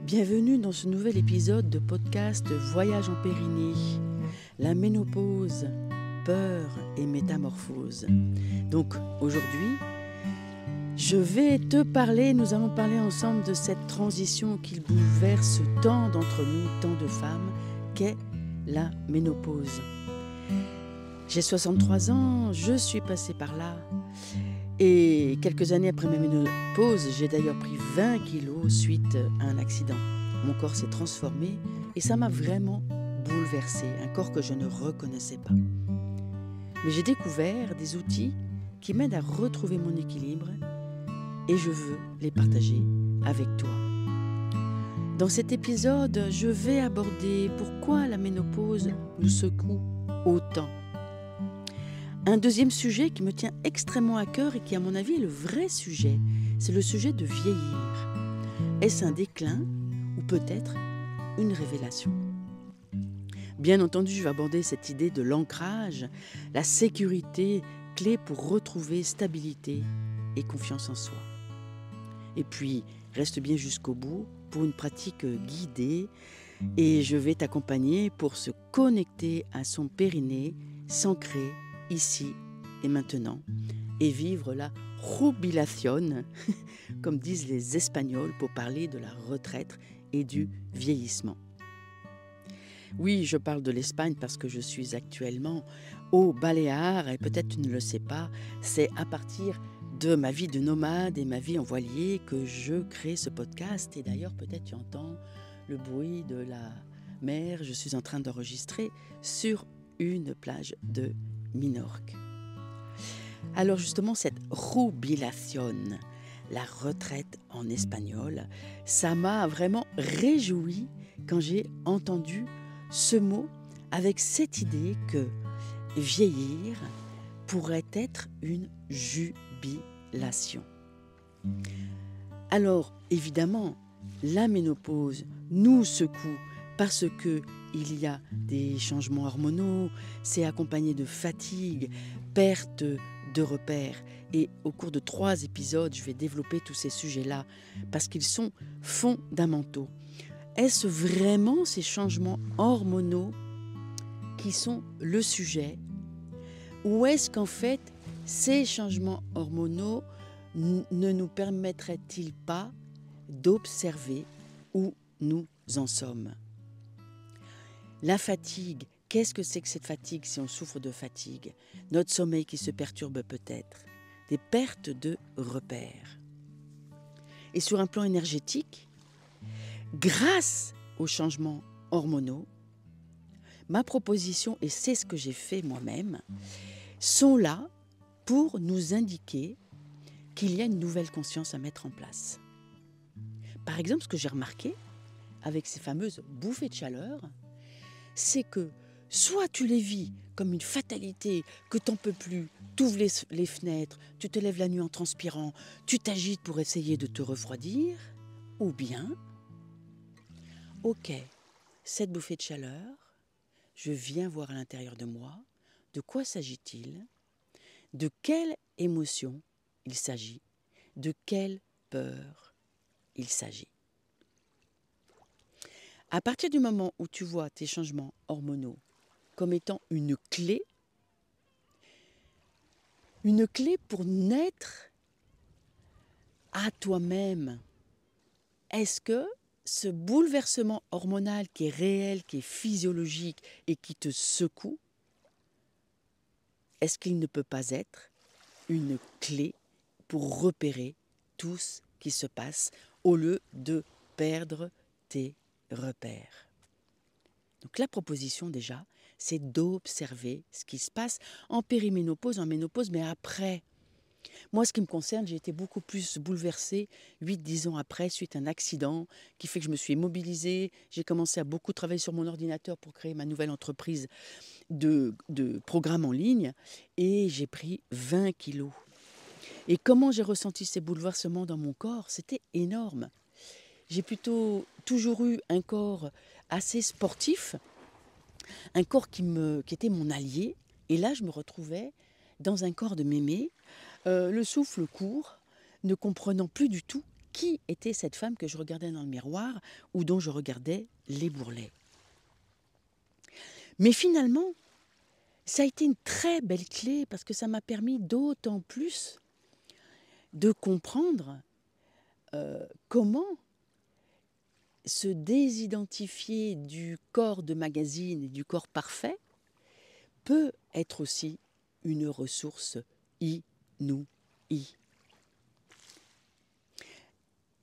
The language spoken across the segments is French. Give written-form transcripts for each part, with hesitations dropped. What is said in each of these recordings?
Bienvenue dans ce nouvel épisode de podcast Voyage en Périnée, la ménopause, peur et métamorphose. Donc aujourd'hui, nous allons parler ensemble de cette transition qui bouleverse tant d'entre nous, tant de femmes, qu'est la ménopause. J'ai 63 ans, je suis passée par là. Et quelques années après ma ménopause, j'ai d'ailleurs pris 20 kilos suite à un accident. Mon corps s'est transformé et ça m'a vraiment bouleversée, un corps que je ne reconnaissais pas. Mais j'ai découvert des outils qui m'aident à retrouver mon équilibre et je veux les partager avec toi. Dans cet épisode, je vais aborder pourquoi la ménopause nous secoue autant. Un deuxième sujet qui me tient extrêmement à cœur et qui, à mon avis, est le vrai sujet, c'est le sujet de vieillir. Est-ce un déclin ou peut-être une révélation ? Bien entendu, je vais aborder cette idée de l'ancrage, la sécurité, clé pour retrouver stabilité et confiance en soi. Et puis, reste bien jusqu'au bout pour une pratique guidée et je vais t'accompagner pour se connecter à son périnée, s'ancrer ici et maintenant, et vivre la jubilación, comme disent les Espagnols pour parler de la retraite et du vieillissement. Oui, je parle de l'Espagne parce que je suis actuellement aux Baléares, et peut-être tu ne le sais pas, c'est à partir de ma vie de nomade et ma vie en voilier que je crée ce podcast, et d'ailleurs peut-être tu entends le bruit de la mer, je suis en train d'enregistrer sur une plage de Minorque. Alors justement, cette jubilación, la retraite en espagnol, ça m'a vraiment réjoui quand j'ai entendu ce mot avec cette idée que vieillir pourrait être une jubilation. Alors évidemment, la ménopause nous secoue parce que il y a des changements hormonaux, c'est accompagné de fatigue, perte de repères. Et au cours de 3 épisodes, je vais développer tous ces sujets-là parce qu'ils sont fondamentaux. Est-ce vraiment ces changements hormonaux qui sont le sujet ? Ou est-ce qu'en fait, ces changements hormonaux ne nous permettraient-ils pas d'observer où nous en sommes ? La fatigue, qu'est-ce que c'est que cette fatigue si on souffre de fatigue ? Notre sommeil qui se perturbe peut-être, des pertes de repères. Et sur un plan énergétique, grâce aux changements hormonaux, ma proposition, et c'est ce que j'ai fait moi-même, sont là pour nous indiquer qu'il y a une nouvelle conscience à mettre en place. Par exemple, ce que j'ai remarqué avec ces fameuses bouffées de chaleur, c'est que soit tu les vis comme une fatalité, que t'en peux plus, t'ouvres les fenêtres, tu te lèves la nuit en transpirant, tu t'agites pour essayer de te refroidir, ou bien, ok, cette bouffée de chaleur, je viens voir à l'intérieur de moi, de quoi s'agit-il ? De quelle émotion il s'agit ? De quelle peur il s'agit ? À partir du moment où tu vois tes changements hormonaux comme étant une clé pour naître à toi-même, est-ce que ce bouleversement hormonal qui est réel, qui est physiologique et qui te secoue, est-ce qu'il ne peut pas être une clé pour repérer tout ce qui se passe au lieu de perdre tes repères ? Donc la proposition déjà, c'est d'observer ce qui se passe en périménopause, en ménopause, mais après. Moi, ce qui me concerne, j'ai été beaucoup plus bouleversée 8-10 ans après, suite à un accident qui fait que je me suis mobilisée. J'ai commencé à beaucoup travailler sur mon ordinateur pour créer ma nouvelle entreprise de programmes en ligne et j'ai pris 20 kilos. Et comment j'ai ressenti ces bouleversements dans mon corps ? C'était énorme. J'ai plutôt toujours eu un corps assez sportif, un corps qui était mon allié. Et là, je me retrouvais dans un corps de mémé, le souffle court, ne comprenant plus du tout qui était cette femme que je regardais dans le miroir ou dont je regardais les bourrelets. Mais finalement, ça a été une très belle clé parce que ça m'a permis d'autant plus de comprendre comment se désidentifier du corps de magazine et du corps parfait peut être aussi une ressource inouïe.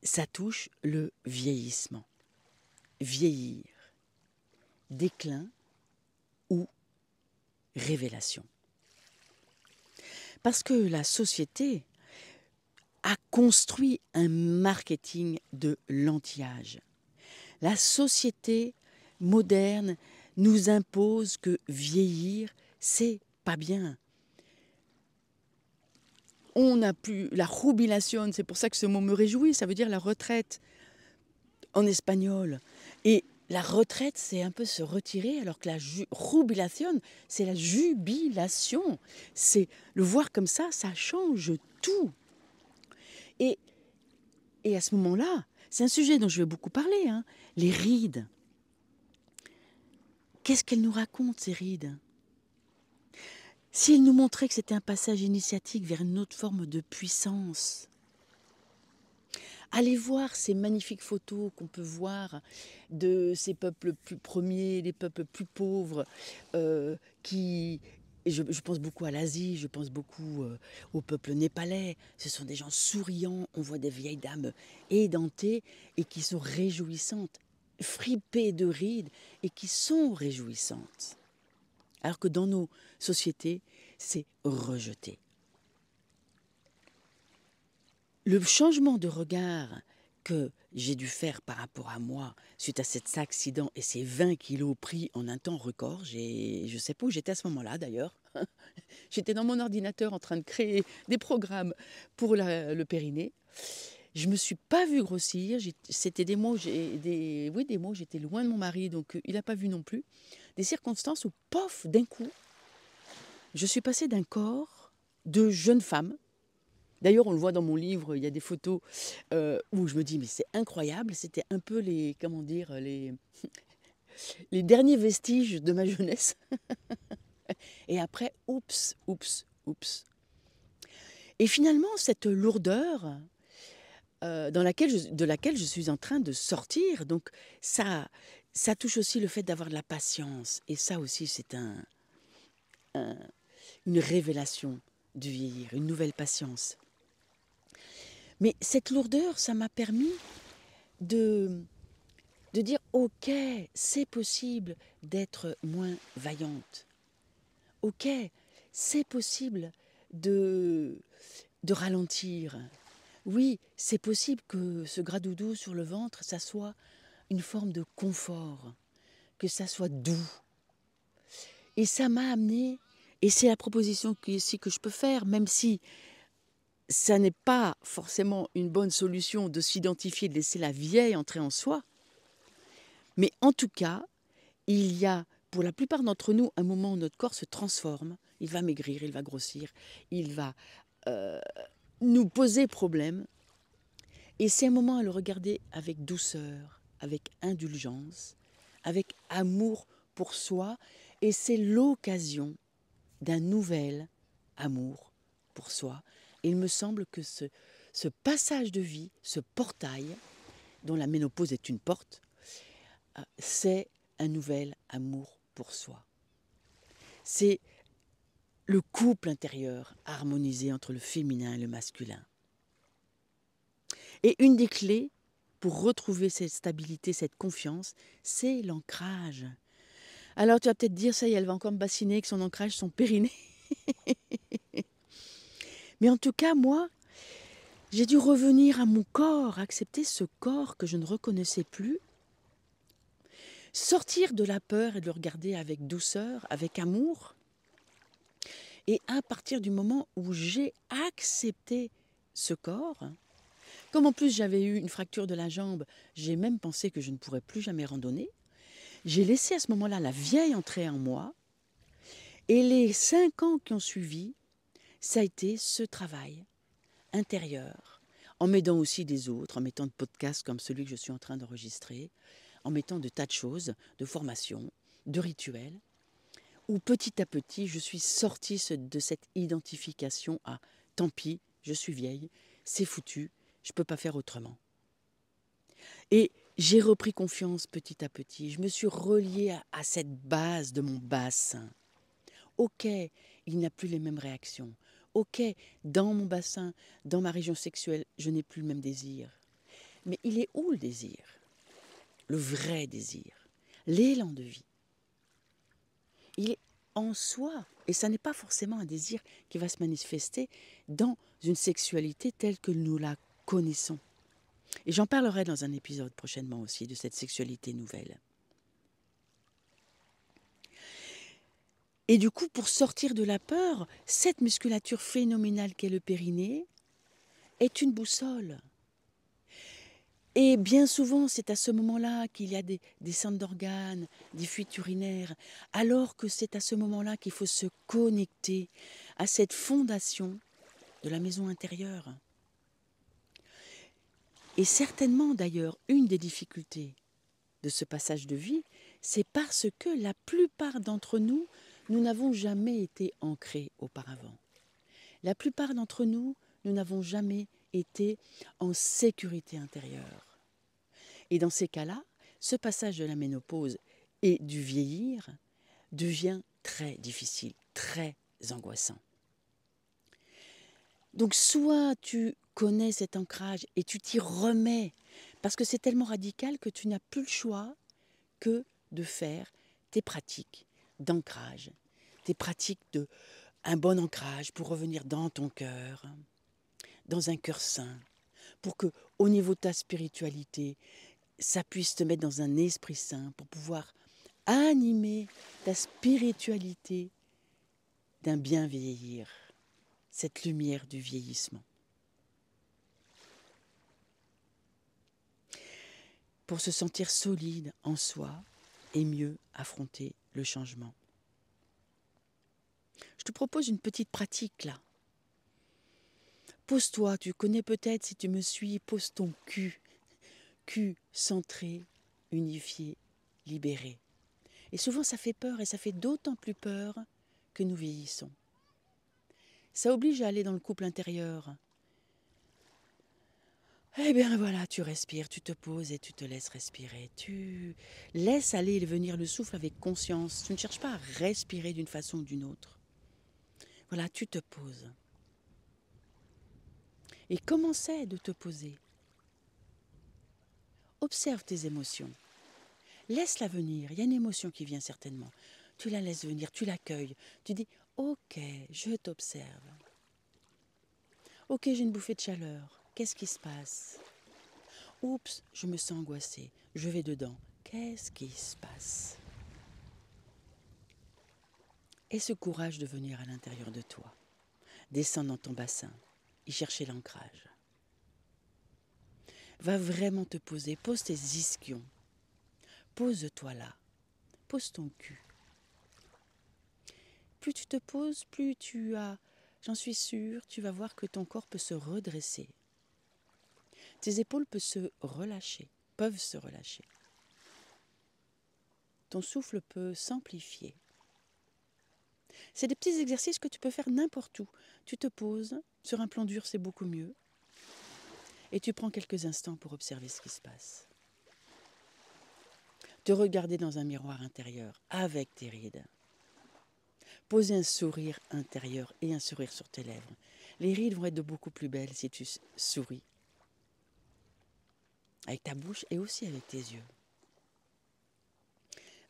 Ça touche le vieillissement. Vieillir, déclin ou révélation. Parce que la société a construit un marketing de l'anti-âge. La société moderne nous impose que vieillir, c'est pas bien. On n'a plus la jubilación, c'est pour ça que ce mot me réjouit, ça veut dire la retraite en espagnol. Et la retraite, c'est un peu se retirer, alors que la jubilación, c'est la jubilation. C'est le voir comme ça change tout. Et à ce moment-là, c'est un sujet dont je vais beaucoup parler, hein, les rides. Qu'est-ce qu'elles nous racontent, ces rides ? S'ils nous montraient que c'était un passage initiatique vers une autre forme de puissance, allez voir ces magnifiques photos qu'on peut voir de ces peuples plus premiers, les peuples plus pauvres, qui... Je pense beaucoup à l'Asie, je pense beaucoup au peuple népalais. Ce sont des gens souriants, on voit des vieilles dames édentées et qui sont réjouissantes, fripées de rides et qui sont réjouissantes. Alors que dans nos sociétés, c'est rejeté. Le changement de regard que j'ai dû faire par rapport à moi suite à cet accident et ces 20 kilos pris en un temps record, je ne sais pas où j'étais à ce moment-là d'ailleurs. J'étais dans mon ordinateur en train de créer des programmes pour le périnée. Je ne me suis pas vue grossir. C'était des mois où j'étais loin de mon mari, donc il n'a pas vu non plus. Des circonstances où, pof, d'un coup, je suis passée d'un corps de jeune femme. D'ailleurs, on le voit dans mon livre, il y a des photos où je me dis, mais c'est incroyable, c'était un peu les derniers vestiges de ma jeunesse. Et après, oups. Et finalement, cette lourdeur de laquelle je suis en train de sortir, donc ça touche aussi le fait d'avoir de la patience. Et ça aussi, c'est une révélation du vieillir, une nouvelle patience. Mais cette lourdeur, ça m'a permis de dire « Ok, c'est possible d'être moins vaillante. Ok, c'est possible de ralentir. Oui, c'est possible que ce gras-doudou sur le ventre, ça soit une forme de confort, que ça soit doux. » Et ça m'a amené, et c'est la proposition ici que je peux faire, même si ça n'est pas forcément une bonne solution de s'identifier, de laisser la vieille entrer en soi. Mais en tout cas, il y a, pour la plupart d'entre nous, un moment où notre corps se transforme. Il va maigrir, il va grossir, il va nous poser problème. Et c'est un moment à le regarder avec douceur, avec indulgence, avec amour pour soi. Et c'est l'occasion d'un nouvel amour pour soi. Et il me semble que ce passage de vie, ce portail, dont la ménopause est une porte, c'est un nouvel amour pour soi. C'est le couple intérieur harmonisé entre le féminin et le masculin. Et une des clés pour retrouver cette stabilité, cette confiance, c'est l'ancrage. Alors tu vas peut-être dire, ça y est, elle va encore me bassiner avec son ancrage, son périnée. Mais en tout cas, moi, j'ai dû revenir à mon corps, accepter ce corps que je ne reconnaissais plus, sortir de la peur et de le regarder avec douceur, avec amour. Et à partir du moment où j'ai accepté ce corps, comme en plus j'avais eu une fracture de la jambe, j'ai même pensé que je ne pourrais plus jamais randonner, j'ai laissé à ce moment-là la vieille entrer en moi. Et les 5 ans qui ont suivi, ça a été ce travail intérieur, en m'aidant aussi des autres, en mettant de podcasts comme celui que je suis en train d'enregistrer, en mettant de tas de choses, de formations, de rituels, où petit à petit, je suis sortie de cette identification à « tant pis, je suis vieille, c'est foutu, je ne peux pas faire autrement ». Et j'ai repris confiance petit à petit, je me suis reliée à cette base de mon bassin. Ok, il n'a plus les mêmes réactions. Ok, dans mon bassin, dans ma région sexuelle, je n'ai plus le même désir. Mais il est où le désir? Le vrai désir, l'élan de vie. Il est en soi. Et ça n'est pas forcément un désir qui va se manifester dans une sexualité telle que nous la connaissons. Et j'en parlerai dans un épisode prochainement aussi de cette sexualité nouvelle. Et du coup, pour sortir de la peur, cette musculature phénoménale qu'est le périnée est une boussole. Et bien souvent, c'est à ce moment-là qu'il y a des descentes d'organes, des fuites urinaires, alors que c'est à ce moment-là qu'il faut se connecter à cette fondation de la maison intérieure. Et certainement d'ailleurs, une des difficultés de ce passage de vie, c'est parce que la plupart d'entre nous, nous n'avons jamais été ancrés auparavant. La plupart d'entre nous, nous n'avons jamais été en sécurité intérieure. Et dans ces cas-là, ce passage de la ménopause et du vieillir devient très difficile, très angoissant. Donc soit tu connais cet ancrage et tu t'y remets, parce que c'est tellement radical que tu n'as plus le choix que de faire tes pratiques d'ancrage, tes pratiques de un bon ancrage pour revenir dans ton cœur, dans un cœur sain, pour que au niveau de ta spiritualité, ça puisse te mettre dans un esprit sain pour pouvoir animer ta spiritualité d'un bien vieillir, cette lumière du vieillissement. Pour se sentir solide en soi et mieux affronter le changement. Je te propose une petite pratique là. Pose-toi, tu connais peut-être si tu me suis, pose ton cul. Cul centré, unifié, libéré. Et souvent ça fait peur et ça fait d'autant plus peur que nous vieillissons. Ça oblige à aller dans le couple intérieur. Eh bien voilà, tu respires, tu te poses et tu te laisses respirer. Tu laisses aller et venir le souffle avec conscience. Tu ne cherches pas à respirer d'une façon ou d'une autre. Voilà, tu te poses. Et comment c'est de te poser? Observe tes émotions. Laisse-la venir. Il y a une émotion qui vient certainement. Tu la laisses venir, tu l'accueilles. Tu dis « Ok, je t'observe. Ok, j'ai une bouffée de chaleur. Qu'est-ce qui se passe? Oups, je me sens angoissée. Je vais dedans. Qu'est-ce qui se passe ?» Aie ce courage de venir à l'intérieur de toi. Descends dans ton bassin. Y chercher l'ancrage. Va vraiment te poser. Pose tes ischions. Pose-toi là. Pose ton cul. Plus tu te poses, plus tu as, j'en suis sûre, tu vas voir que ton corps peut se redresser. Tes épaules peuvent se relâcher. Ton souffle peut s'amplifier. C'est des petits exercices que tu peux faire n'importe où. Tu te poses, sur un plan dur c'est beaucoup mieux. Et tu prends quelques instants pour observer ce qui se passe. Te regarder dans un miroir intérieur avec tes rides. Poser un sourire intérieur et un sourire sur tes lèvres. Les rides vont être de beaucoup plus belles si tu souris. Avec ta bouche et aussi avec tes yeux.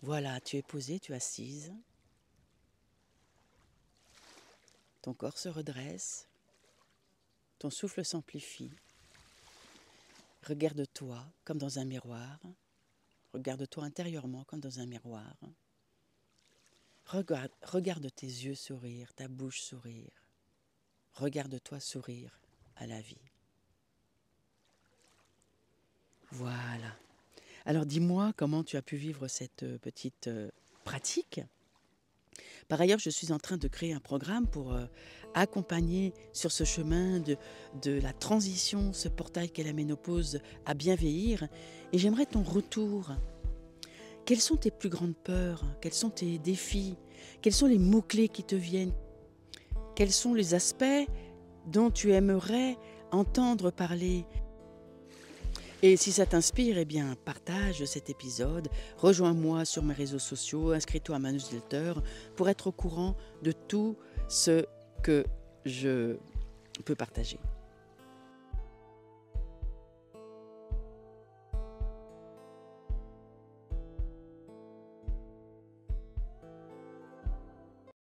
Voilà, tu es posée, tu es assise. Ton corps se redresse. Ton souffle s'amplifie. Regarde-toi comme dans un miroir. Regarde-toi intérieurement comme dans un miroir. Regarde tes yeux sourire, ta bouche sourire. Regarde-toi sourire à la vie. Voilà. Alors dis-moi comment tu as pu vivre cette petite pratique. Par ailleurs, je suis en train de créer un programme pour accompagner sur ce chemin de la transition, ce portail qu'est la ménopause, à bien vieillir. Et j'aimerais ton retour. Quelles sont tes plus grandes peurs? Quels sont tes défis? Quels sont les mots-clés qui te viennent? Quels sont les aspects dont tu aimerais entendre parler? Et si ça t'inspire, eh bien, partage cet épisode, rejoins-moi sur mes réseaux sociaux, inscris-toi à ma newsletter pour être au courant de tout ce que je peux partager.